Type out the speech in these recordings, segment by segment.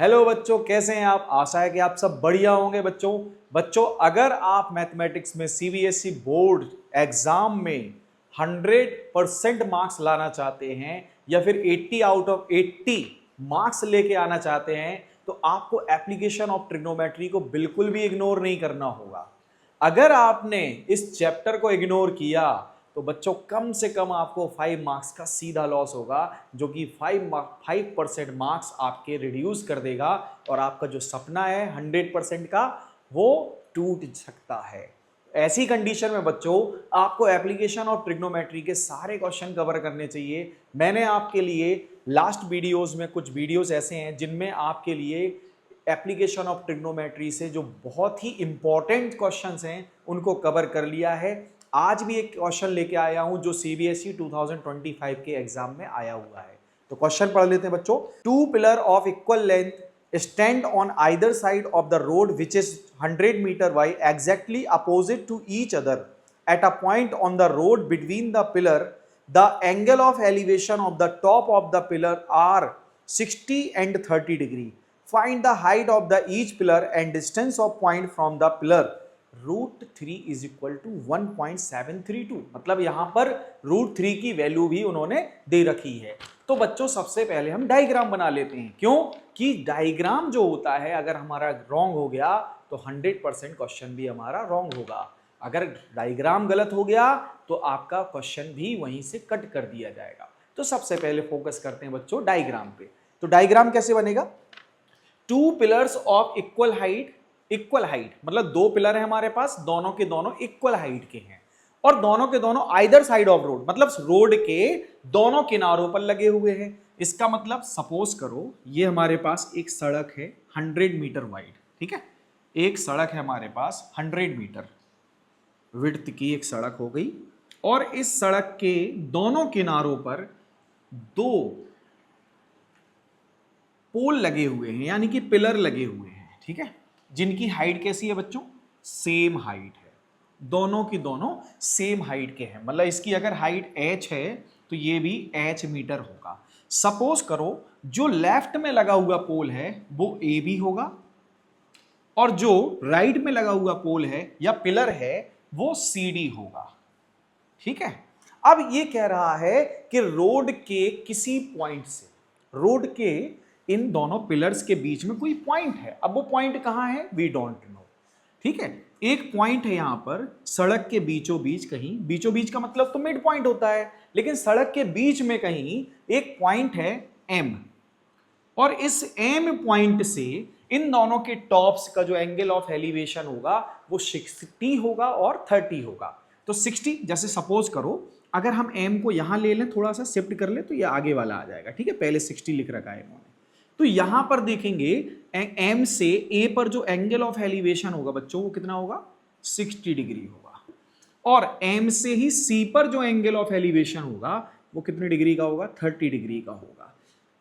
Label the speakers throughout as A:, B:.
A: Hello बच्चों, कैसे हैं आप। आशा है कि आप सब बढ़िया होंगे। बच्चों अगर आप मैथमेटिक्स में सीबीएसई बोर्ड एग्जाम में 100% मार्क्स लाना चाहते हैं या फिर 80 आउट ऑफ 80 मार्क्स लेके आना चाहते हैं तो आपको एप्लीकेशन ऑफ ट्रिग्नोमेट्री को बिल्कुल भी इग्नोर नहीं करना होगा। अगर आपने इस चैप्टर को इग्नोर किया तो बच्चों कम से कम आपको 5 मार्क्स का सीधा लॉस होगा, जो कि 5% मार्क्स आपके रिड्यूस कर देगा और आपका जो सपना है 100% का वो टूट सकता है। ऐसी कंडीशन में बच्चों आपको एप्लीकेशन ऑफ ट्रिग्नोमेट्री के सारे क्वेश्चन कवर करने चाहिए। मैंने आपके लिए लास्ट वीडियोस में कुछ वीडियोस ऐसे हैं जिनमें आपके लिए एप्लीकेशन ऑफ ट्रिग्नोमेट्री से जो बहुत ही इंपॉर्टेंट क्वेश्चंस हैं उनको कवर कर लिया है। आज भी एक क्वेश्चन लेके आया हूं जो सीबीएसई 2025 के एग्जाम में आया हुआ है। तो क्वेश्चन पढ़ लेते हैं बच्चों। 2 pillar of equal length stand on either side of the road which is 100 metre wide exactly opposite to each other at a point on the road between the pillar the angle of elevation of the top of the pillar are 60 and 30 degree. Find the height of the each pillar and distance of point from the pillar. √3 is equal to 1.732। मतलब यहां पर √3 की value भी उन्होंने दे रखी है। तो बच्चों सबसे पहले हम डायग्राम बना लेते हैं। क्यों कि डायग्राम जो होता है अगर हमारा रॉन्ग हो गया तो 100% क्वेश्चन भी हमारा रॉन्ग होगा। अगर डायग्राम गलत हो गया तो आपका क्वेश्चन भी वहीं से कट कर दिया जाएगा। तो सबसे पहले फोकस करते हैं बच्चों डायग्राम पे। तो डायग्राम कैसे बनेगा। 2 पिलर्स ऑफ इक्वल हाइट मतलब 2 पिलर है हमारे पास, दोनों के दोनों इक्वल हाइट के हैं और दोनों के दोनों आइदर साइड ऑफ रोड मतलब रोड के दोनों किनारों पर लगे हुए हैं। इसका मतलब सपोज करो ये हमारे पास एक सड़क है 100 मीटर वाइड, ठीक है। एक सड़क है हमारे पास 100 मीटर विड्थ की एक सड़क हो गई और इस सड़क के दोनों किनारों पर 2 पोल लगे हुए हैं यानी कि पिलर लगे हुए हैं, ठीक है, जिनकी हाइट कैसी है बच्चों, सेम हाइट है। दोनों की दोनों सेम हाइट के हैं, मतलब इसकी अगर हाइट h है तो ये भी h मीटर होगा। सपोज करो जो लेफ्ट में लगा हुआ पोल है वो AB होगा और जो राइट में लगा हुआ पोल है या पिलर है वो CD होगा, ठीक है। अब ये कह रहा है कि रोड के किसी पॉइंट से, रोड के इन दोनों पिलर्स के बीच में कोई पॉइंट है। अब वो पॉइंट कहां है वी डोंट नो, ठीक है। एक पॉइंट है यहां पर सड़क के बीचों बीच, कहीं बीचों बीच का मतलब तो मिड पॉइंट होता है, लेकिन सड़क के बीच में कहीं एक पॉइंट है M और इस M पॉइंट से इन दोनों के टॉप्स का जो एंगल ऑफ एलिवेशन होगा वो 60 होगा और 30 होगा। तो 60 जैसे सपोज करो अगर हम M को यहां ले लें, थोड़ा सा शिफ्ट कर ले तो ये आगे वाला आ जाएगा, ठीक है। पहले 60 लिख रखा है इन्होंने। तो यहां पर देखेंगे M से A पर जो एंगल ऑफ एलिवेशन होगा बच्चों वो कितना होगा, 60 डिग्री होगा और M से ही C पर जो एंगल ऑफ एलिवेशन होगा वो कितने डिग्री का होगा, 30 डिग्री का होगा।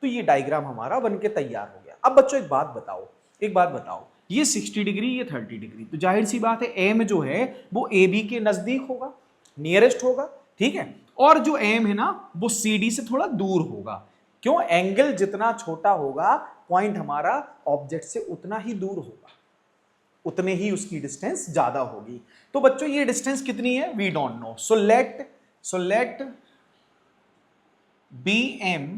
A: तो ये डायग्राम हमारा बनके तैयार हो गया। अब बच्चों एक बात बताओ, ये 60 डिग्री ये 30 डिग्री, तो जाहिर सी बात है M जो है वो AB के नजदीक होगा, नियरेस्ट होगा, ठीक है। और जो M है ना वो CD से थोड़ा दूर होगा। क्यों, एंगल जितना छोटा होगा पॉइंट हमारा ऑब्जेक्ट से उतना ही दूर होगा, उतने ही उसकी डिस्टेंस ज्यादा होगी। तो बच्चों ये डिस्टेंस कितनी है we don't know. So let BM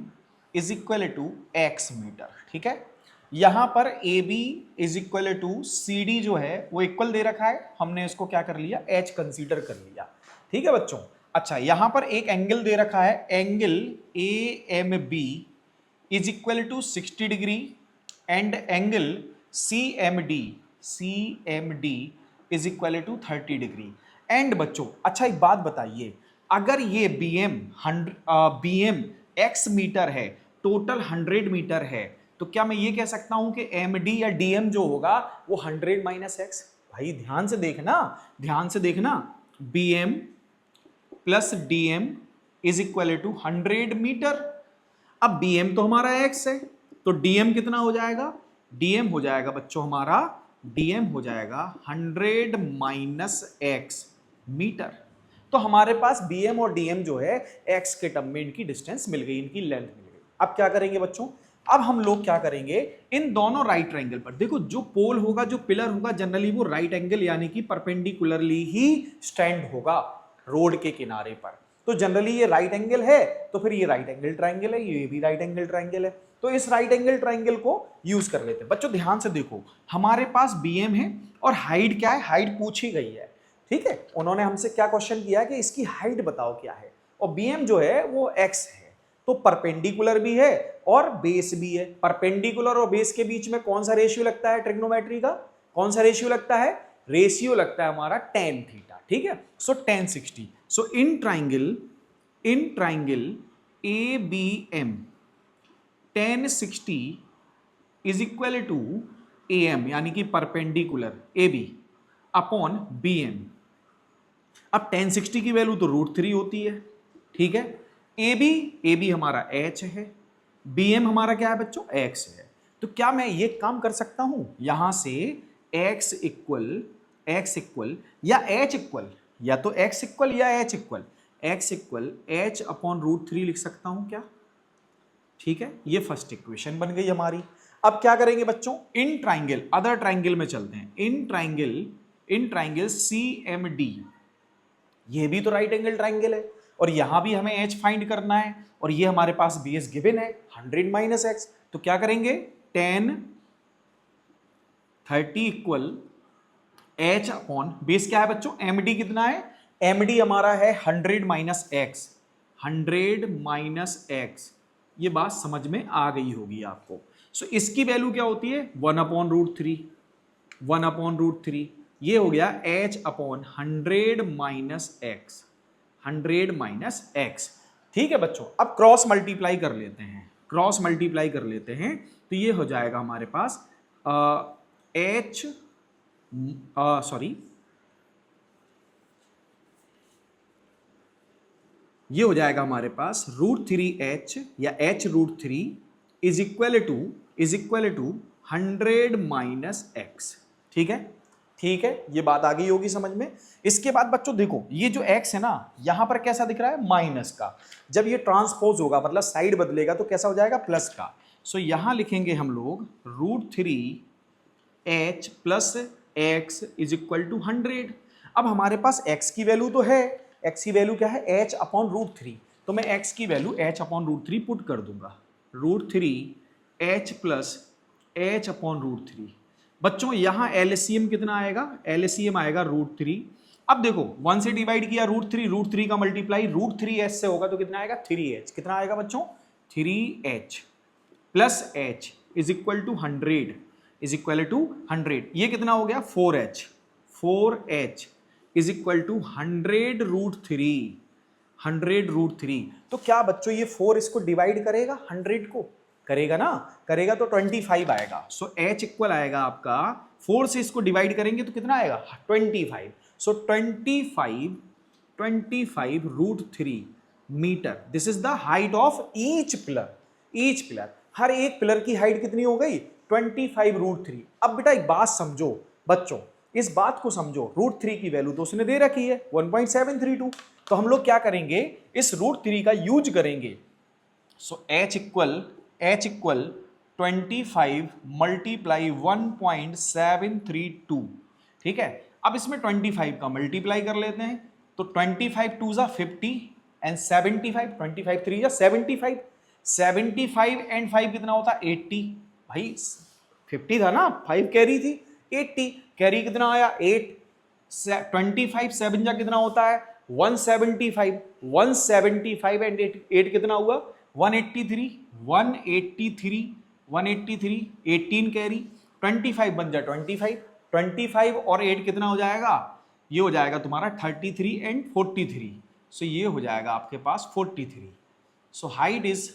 A: is equal to x metre, ठीक है। यहां पर AB is equal to CD जो है वो इक्वल दे रखा है, हमने इसको क्या कर लिया, h कंसीडर कर लिया, ठीक है बच्चों। अच्छा यहां पर एक एंगल दे रखा है, angle AMB is equal to 60 degree and angle CMD is equal to 30 degree. And बच्चों अच्छा एक बात बताइए, अगर ये BM x मीटर है, टोटल 100 मीटर है, तो क्या मैं ये कह सकता हूं कि MD या DM जो होगा वो 100 माइनस x। भाई ध्यान से देखना BM plus DM is equal to 100 metre. अब BM तो हमारा x है तो DM कितना हो जाएगा, DM हो जाएगा बच्चों हमारा, DM हो जाएगा 100 माइनस x मीटर। तो हमारे पास BM और DM जो है x के टर्म में इनकी डिस्टेंस मिल गई, इनकी लेंथ मिल गई। अब क्या करेंगे बच्चों, अब हम लोग क्या करेंगे, इन दोनों राइट ट्रायंगल पर देखो, जो पोल होगा, जो पिलर होगा, जनरली वो राइट एंगल यानी कि परपेंडिकुलरली ही स्टैंड होगा रोड के किनारे पर। तो जनरली ये राइट एंगल है, तो फिर ये राइट एंगल ट्रायंगल है, ये भी राइट एंगल ट्रायंगल है। तो इस राइट एंगल ट्रायंगल को यूज कर लेते हैं। बच्चों ध्यान से देखो, हमारे पास बीएम है और हाइट क्या है, हाइट पूछी गई है, ठीक है। उन्होंने हमसे क्या क्वेश्चन किया कि इसकी हाइट बताओ क्या है, और बीएम जो है वो एक्स है, तो परपेंडिकुलर भी है और बेस भी है। परपेंडिकुलर और बेस के बीच में कौन सा रेशियो लगता है ट्रिग्नोमेट्री का, कौन सा रेशियो लगता है, रेशियो लगता है हमारा tan थीटा, ठीक है। So tan 60, so in triangle ABM tan 60 is equal to AM यानी कि परपेंडिकुलर AB अपॉन BM। अब tan 60 की वैल्यू तो √3 होती है, ठीक है। AB हमारा H है, BM हमारा क्या है बच्चों, X है। तो क्या मैं ये काम कर सकता हूं, यहां से X इक्वल या H इक्वल, या तो X इक्वल या H equal, X equal H upon √3 लिख सकता हूं क्या, ठीक है। ये फर्स्ट इक्वेशन बन गई हमारी। अब क्या करेंगे बच्चों, इन ट्राइंगल, अदर ट्राइंगल में चलते हैं। इन ट्राइंगल CMD, ये भी तो राइट एंगल ट्राइंगल है, और यहां भी हमें H फाइंड करना है, और ये हमारे पास बेस गिवन है 100 माइनस x। तो क्या करेंगे, tan 30 equal H upon base क्या है बच्चों, MD कितना है, MD हमारा है 100 माइनस x, 100 माइनस x। ये बात समझ में आ गई होगी आपको। सो इसकी वैल्यू क्या होती है, 1 अपॉन √3, ये हो गया H upon 100 minus x, 100 minus x, ठीक है बच्चों। अब क्रॉस मल्टीप्लाई कर लेते हैं, तो ये हो जाएगा हमारे पास ये हो जाएगा हमारे पास √3h या h√3 is equal to 100 minus x, ठीक है, ये बात आ गई होगी समझ में। इसके बाद बच्चों देखो, ये जो x है ना, यहां पर कैसा दिख रहा है, माइनस का। जब ये ट्रांसपोज होगा, मतलब साइड बदलेगा, तो कैसा हो जाएगा, प्लस का। सो यहां लिखेंगे हम लोग √3h plus x is equal to 100। अब हमारे पास x की वैल्यू तो है, x की वैल्यू क्या है, h अपॉन √3, तो मैं x की वैल्यू h अपॉन √3 पुट कर दूंगा, √3h प्लस h अपॉन √3। बच्चों यहां एलसीएम कितना आएगा, एलसीएम आएगा √3। अब देखो 1 से डिवाइड किया √3 का मल्टीप्लाई √3h से होगा, तो कितना आएगा, 3h। कितना आएगा बच्चों, 3h plus h is equal to 100, ये कितना हो गया, 4h इज इक्वल टू 100 √3। तो क्या बच्चों ये 4 इसको डिवाइड करेगा, 100 को करेगा ना, करेगा तो 25 आएगा। सो h इक्वल आएगा आपका, 4 से इसको डिवाइड करेंगे तो कितना आएगा, 25। So 25 √3 metre, this is the height of each pillar. हर एक पिलर की हाइट कितनी हो गई, 25 √3। अब बेटा एक बात समझो बच्चों, इस बात को समझो, √3 की वैल्यू तो उसने दे रखी है 1.732। तो हम लोग क्या करेंगे, इस √3 का यूज करेंगे। सो h इक्वल 25 मल्टीप्लाई 1.732, ठीक है। अब इसमें 25 का मल्टीप्लाई कर लेते हैं, तो 25 2 जा 50 एंड 75, 25 3 जा 75 एंड 5 कितना होता है, 80। भाई 50 था ना, 5 कैरी थी, 80 कैरी कितना आया, 8। 25 7 जा कितना होता है, 175 एंड 8 कितना हुआ, 183, 18 कैरी, 25 बन जा 25 और 8 कितना हो जाएगा, ये हो जाएगा तुम्हारा 33 एंड 43। सो ये हो जाएगा आपके पास 43। So height is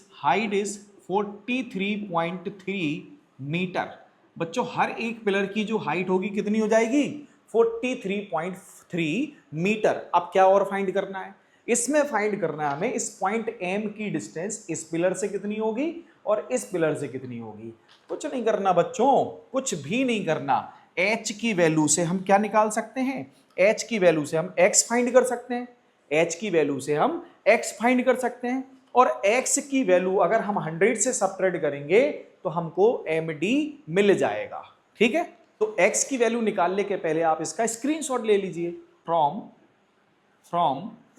A: 43.3 metre. बच्चों हर एक पिलर की जो हाइट होगी कितनी हो जाएगी, 43.3 मीटर। अब क्या और फाइंड करना है, इसमें फाइंड करना है हमें इस पॉइंट M की डिस्टेंस इस पिलर से कितनी होगी और इस पिलर से कितनी होगी। कुछ नहीं करना बच्चों, कुछ भी नहीं करना। H की वैल्यू से हम क्या निकाल सकते हैं, H की वैल्यू से हम X फाइंड कर सकते हैं, H की वैल्यू से हम X फाइंड कर सकते हैं। और x की वैल्यू अगर हम 100 से सबट्रैक्ट करेंगे तो हमको md मिल जाएगा। ठीक है, तो x की वैल्यू निकालने के पहले आप इसका स्क्रीनशॉट ले लीजिए। फ्रॉम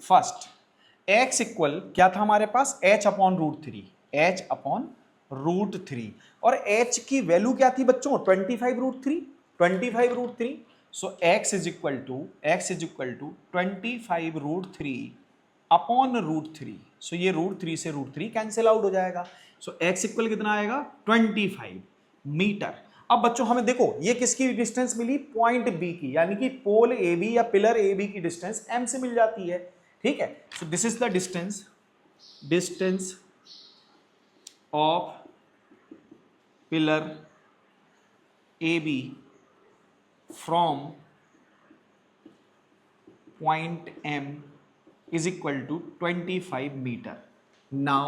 A: फर्स्ट x इक्वल क्या था हमारे पास, h/√3, h/√3 और h की वैल्यू क्या थी बच्चों, 25√3। सो x इज इक्वल टू 25√3/√3। सो ये √3 से √3 कैंसिल आउट हो जाएगा। सो x इक्वल कितना आएगा, 25 मीटर। अब बच्चों हमें देखो ये किसकी डिस्टेंस मिली, पॉइंट बी की, यानी कि पोल ए बी या पिलर ए बी की डिस्टेंस m से मिल जाती है। ठीक है, so this is the distance of pillar A B from point m is equal to 25 meter. Now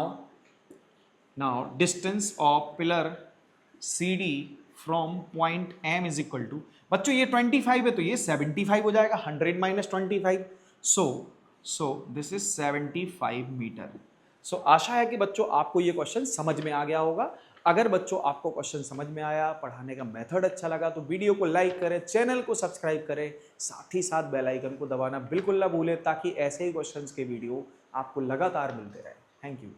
A: distance of pillar CD from point M is equal to, बच्चों ये 25 है तो ये 75 हो जाएगा, 100 minus 25, so this is 75 metre. So आशा है कि बच्चों आपको ये क्वेश्चन समझ में आ गया होगा। अगर बच्चों आपको क्वेश्चन समझ में आया, पढ़ाने का मेथड अच्छा लगा तो वीडियो को लाइक करें, चैनल को सब्सक्राइब करें, साथ ही साथ बेल आइकन को दबाना बिल्कुल ना भूलें ताकि ऐसे ही क्वेश्चंस के वीडियो आपको लगातार मिलते रहे। Thank you.